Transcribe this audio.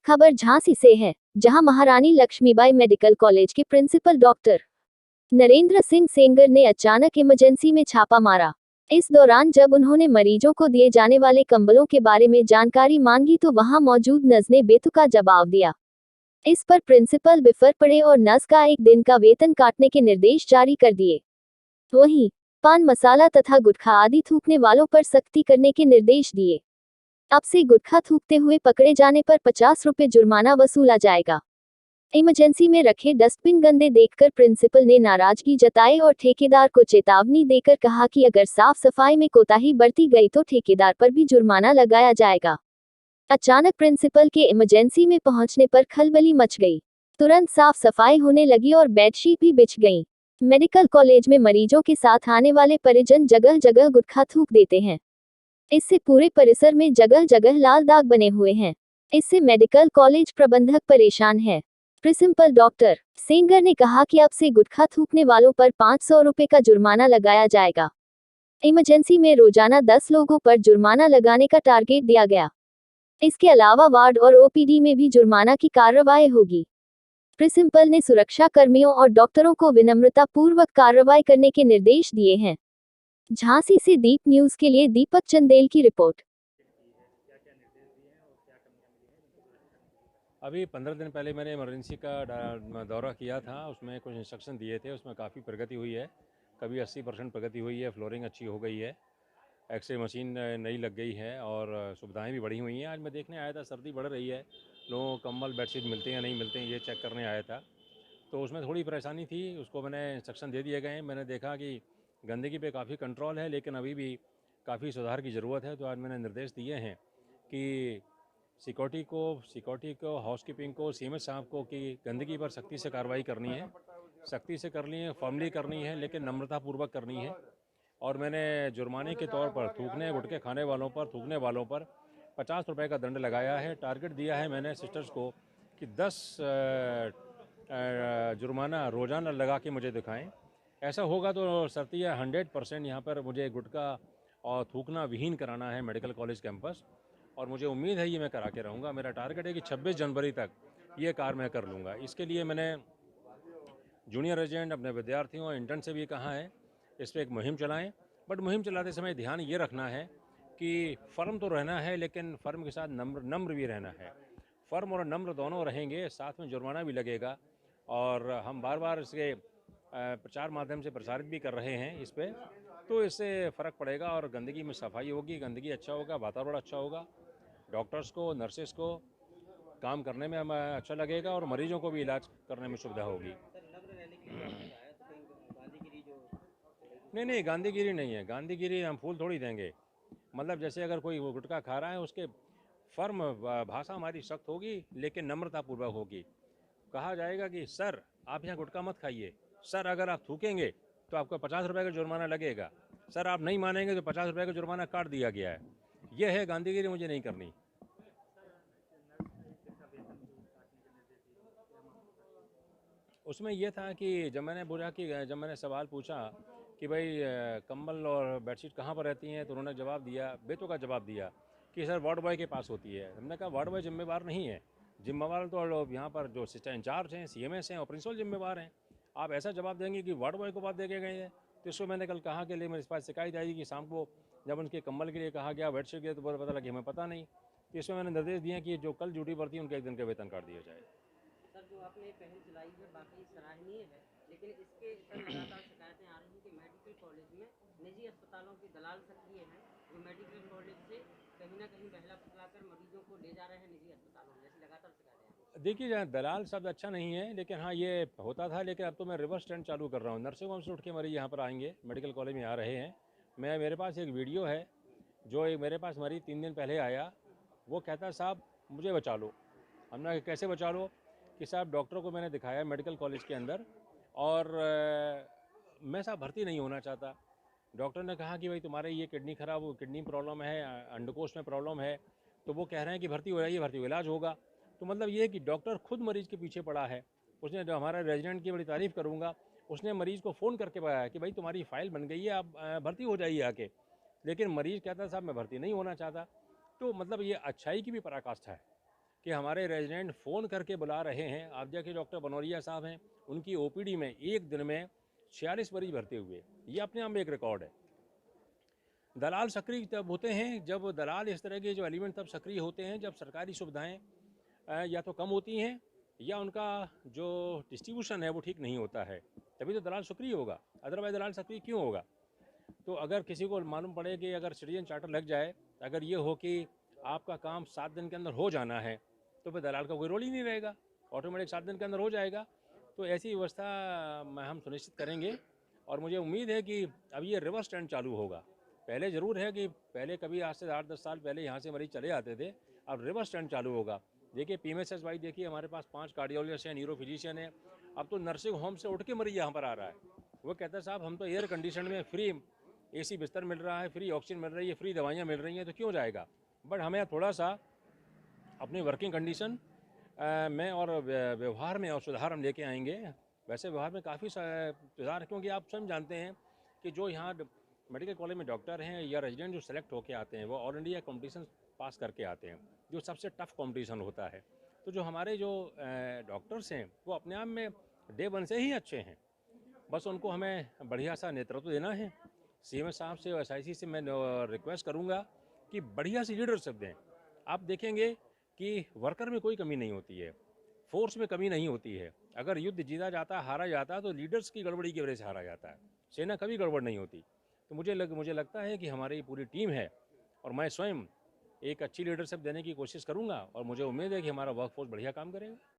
खबर झांसी से है, जहां महारानी लक्ष्मीबाई मेडिकल कॉलेज के प्रिंसिपल डॉक्टर नरेंद्र सिंह सेंगर ने अचानक इमरजेंसी में छापा मारा। इस दौरान जब उन्होंने मरीजों को दिए जाने वाले कंबलों के बारे में जानकारी मांगी तो वहां मौजूद नर्स ने बेतुका जवाब दिया। इस पर प्रिंसिपल बिफर पड़े और नर्स का 1 दिन का वेतन काटने के निर्देश जारी कर दिए। वहीं पान मसाला तथा गुटखा आदि थूकने वालों पर सख्ती करने के निर्देश दिए। अब से गुटखा थूकते हुए पकड़े जाने पर 50 रुपये जुर्माना वसूला जाएगा। इमरजेंसी में रखे डस्टबिन गंदे देखकर प्रिंसिपल ने नाराजगी जताई और ठेकेदार को चेतावनी देकर कहा कि अगर साफ सफाई में कोताही बरती गई तो ठेकेदार पर भी जुर्माना लगाया जाएगा। अचानक प्रिंसिपल के इमरजेंसी में पहुंचने पर खलबली मच गई। तुरंत साफ सफाई होने लगी और बेडशीट भी बिछ गई। मेडिकल कॉलेज में मरीजों के साथ आने वाले परिजन जगह जगह गुटखा थूक देते हैं। इससे पूरे परिसर में जगह जगह लाल दाग बने हुए हैं। इससे मेडिकल कॉलेज प्रबंधक परेशान है। प्रिंसिपल डॉक्टर सेंगर ने कहा कि अब से गुटखा थूकने वालों पर 500 रुपये का जुर्माना लगाया जाएगा। इमरजेंसी में रोजाना 10 लोगों पर जुर्माना लगाने का टारगेट दिया गया। इसके अलावा वार्ड और ओपीडी में भी जुर्माना की कार्रवाई होगी। प्रिंसिपल ने सुरक्षा कर्मियों और डॉक्टरों को विनम्रता पूर्वक कार्रवाई करने के निर्देश दिए हैं। झांसी से दीप न्यूज के लिए दीपक चंदेल की रिपोर्ट। अभी 15 दिन पहले मैंने इमरजेंसी का दौरा किया था। उसमें कुछ इंस्ट्रक्शन दिए थे, उसमें काफ़ी प्रगति हुई है। कभी 80% प्रगति हुई है, फ्लोरिंग अच्छी हो गई है, एक्सरे मशीन नई लग गई है और सुविधाएं भी बढ़ी हुई हैं। आज मैं देखने आया था, सर्दी बढ़ रही है, लोगों को कंबल बेडशीट मिलते हैं या नहीं मिलते हैं ये चेक करने आया था। तो उसमें थोड़ी परेशानी थी, उसको मैंने इंस्ट्रक्शन दे दिए गए हैं। मैंने देखा कि गंदगी पे काफ़ी कंट्रोल है, लेकिन अभी भी काफ़ी सुधार की ज़रूरत है। तो आज मैंने निर्देश दिए हैं कि सिक्योरिटी को, हाउसकीपिंग को, सीएमएस साहब को कि गंदगी पर सख्ती से कार्रवाई करनी है, सख्ती से करनी है, फॉर्मली करनी है, लेकिन नम्रतापूर्वक करनी है। और मैंने जुर्माने के तौर पर गुटखे खाने वालों पर, थूकने वालों पर 50 रुपये का दंड लगाया है। टारगेट दिया है मैंने सिस्टर्स को कि 10 जुर्माना रोज़ाना लगा के मुझे दिखाएं। ऐसा होगा तो सरतिया 100% यहाँ पर मुझे गुटखा और थूकना विहीन कराना है मेडिकल कॉलेज कैंपस, और मुझे उम्मीद है ये मैं करा के रहूँगा। मेरा टारगेट है कि 26 जनवरी तक ये कार्य मैं कर लूँगा। इसके लिए मैंने जूनियर रेजिडेंट, अपने विद्यार्थियों और इंटर्न से भी कहा है इस पर एक मुहिम चलाएं। बट मुहिम चलाते समय ध्यान ये रखना है कि फर्म तो रहना है, लेकिन फर्म के साथ नम्र भी रहना है। फर्म और नम्र दोनों रहेंगे, साथ में जुर्माना भी लगेगा। और हम बार बार इसके प्रचार माध्यम से प्रसारित भी कर रहे हैं इस पर, तो इससे फ़र्क पड़ेगा और गंदगी में सफाई होगी, गंदगी अच्छा होगा, वातावरण अच्छा होगा, डॉक्टर्स को, नर्सेस को काम करने में हमें अच्छा लगेगा और मरीजों को भी इलाज करने में सुविधा होगी। नहीं, गांधीगिरी नहीं है। गांधीगिरी हम फूल थोड़ी देंगे। मतलब जैसे अगर कोई वो गुटखा खा रहा है, उसके फर्म भाषा हमारी सख्त होगी, लेकिन नम्रतापूर्वक होगी। कहा जाएगा कि सर आप यहाँ गुटखा मत खाइए, सर अगर आप थूकेंगे तो आपको 50 रुपये का जुर्माना लगेगा, सर आप नहीं मानेंगे तो 50 रुपये का जुर्माना काट दिया गया है। यह है गांधीगिरी, मुझे नहीं करनी। उसमें यह था कि जब मैंने सवाल पूछा कि भाई कंबल और बेडशीट कहाँ पर रहती हैं, तो उन्होंने जवाब दिया, बेतुका जवाब दिया कि सर वार्ड बॉय के पास होती है। हमने कहा वार्ड बॉय जिम्मेवार नहीं है, जिम्मेवार तो यहाँ पर जो सिस्टम इंचार्ज हैं, सीएमएस हैं और प्रिंसिपल जिम्मेवार हैं। आप ऐसा जवाब देंगे कि वार्ड बॉय को बात देके गए हैं, तो इसको मैंने कल कहा कि लिए मेरे पास शिकायत आई कि शाम को जब उनके कंबल के लिए कहा गया, बेडशीट के लिए, तो पता लगा कि हमें पता नहीं। तो इसमें मैंने निर्देश दिए कि जो कल ड्यूटी पर थी उनके 1 दिन का वेतन काट दिया जाए। सर, जो आपने पहल चलाई है वाकई सराहनीय है, लेकिन इसके सर लगातार शिकायतें आ रही हैं कि मेडिकल कॉलेज में निजी अस्पतालों के दलाल सक्रिय हैं, जो मेडिकल कॉलेज से कहीं ना कहीं बहला फुसलाकर मरीजों को ले जा रहे हैं निजी अस्पतालों में, ऐसी लगातार शिकायतें आ रही हैं। देखिए, दलाल शब्द अच्छा नहीं है, लेकिन हाँ ये होता था, लेकिन अब तो मैं रिवर्स ट्रेंड चालू कर रहा हूँ। नर्सिंग होम से उठ के मरीज यहाँ पर आएंगे, मेडिकल कॉलेज में आ रहे हैं। मेरे पास एक वीडियो है, जो एक मेरे पास मरीज 3 दिन पहले आया, वो कहता साहब मुझे बचा लो। हमने कहा कैसे बचा लो? कि साहब डॉक्टर को मैंने दिखाया मेडिकल कॉलेज के अंदर, और मैं साहब भर्ती नहीं होना चाहता। डॉक्टर ने कहा कि भाई तुम्हारे ये किडनी खराब, किडनी प्रॉब्लम है, अंडकोश में प्रॉब्लम है, तो वो कह रहे हैं कि भर्ती हो जाइए, भर्ती हो, इलाज होगा। तो मतलब ये है कि डॉक्टर खुद मरीज के पीछे पड़ा है। उसने, जो हमारा रेजिडेंट की बड़ी तारीफ़ करूँगा, उसने मरीज़ को फ़ोन करके बताया कि भाई तुम्हारी फ़ाइल बन गई है, आप भर्ती हो जाइए आके। लेकिन मरीज़ कहता साहब मैं भर्ती नहीं होना चाहता। तो मतलब ये अच्छाई की भी पराकाष्ठा है। कि हमारे रेजिडेंट फ़ोन करके बुला रहे हैं। आप देखिए डॉक्टर बनौरिया साहब हैं, उनकी ओपीडी में एक दिन में 46 मरीज भर्ती हुए। ये अपने आप में एक रिकॉर्ड है। दलाल सक्रिय तब होते हैं जब दलाल इस तरह के जो एलिमेंट तब सक्रिय होते हैं जब सरकारी सुविधाएं या तो कम होती हैं या उनका जो डिस्ट्रीब्यूशन है वो ठीक नहीं होता है, तभी तो दलाल सक्रिय होगा। अदरवाइज दलाल सक्रिय क्यों होगा? तो अगर किसी को मालूम पड़े कि अगर सिटीजन चार्टर लग जाए, अगर ये हो कि आपका काम 7 दिन के अंदर हो जाना है, तो फिर दलाल का कोई रोल ही नहीं रहेगा, ऑटोमेटिक 7 दिन के अंदर हो जाएगा। तो ऐसी व्यवस्था हम सुनिश्चित करेंगे और मुझे उम्मीद है कि अब ये रिवर्स ट्रेंड चालू होगा। पहले ज़रूर है कि पहले कभी आज से 8-10 साल पहले यहाँ से मरीज चले आते थे, अब रिवर्स ट्रेंड चालू होगा। देखिए पीएमएसएस वाई देखिए हमारे पास 5 कार्डियोलॉजिस्ट हैं, न्यूरो फिजिशियन है। अब तो नर्सिंग होम से उठ के मरीज यहाँ पर आ रहा है। वो कहता है साहब हम तो एयर कंडीशन में फ्री एसी बिस्तर मिल रहा है, फ्री ऑक्सीजन मिल रही है, फ्री दवाइयाँ मिल रही हैं, तो क्यों जाएगा? बट हमें थोड़ा सा अपनी वर्किंग कंडीशन में और व्यवहार में और सुधार हम लेके आएंगे। वैसे व्यवहार में काफ़ी सुधार है, क्योंकि आप स्वयं जानते हैं कि जो यहाँ मेडिकल कॉलेज में डॉक्टर हैं या रेजिडेंट जो सेलेक्ट होके आते हैं वो ऑल इंडिया कॉम्पिटिशन पास करके आते हैं, जो सबसे टफ कॉम्पिटिशन होता है। तो जो हमारे जो डॉक्टर्स हैं वो अपने आप में डे वन से ही अच्छे हैं, बस उनको हमें बढ़िया सा नेतृत्व देना है। सीएमएस साहब से और एसआईसी से मैं रिक्वेस्ट करूँगा कि बढ़िया सी लीडरशिप दें। आप देखेंगे कि वर्कर में कोई कमी नहीं होती है, फोर्स में कमी नहीं होती है। अगर युद्ध जीता जाता हारा जाता तो लीडर्स की गड़बड़ी की वजह से हारा जाता है, सेना कभी गड़बड़ नहीं होती। तो मुझे लगता है कि हमारी पूरी टीम है और मैं स्वयं एक अच्छी लीडरशिप देने की कोशिश करूँगा और मुझे उम्मीद है कि हमारा वर्कफोर्स बढ़िया काम करेगा।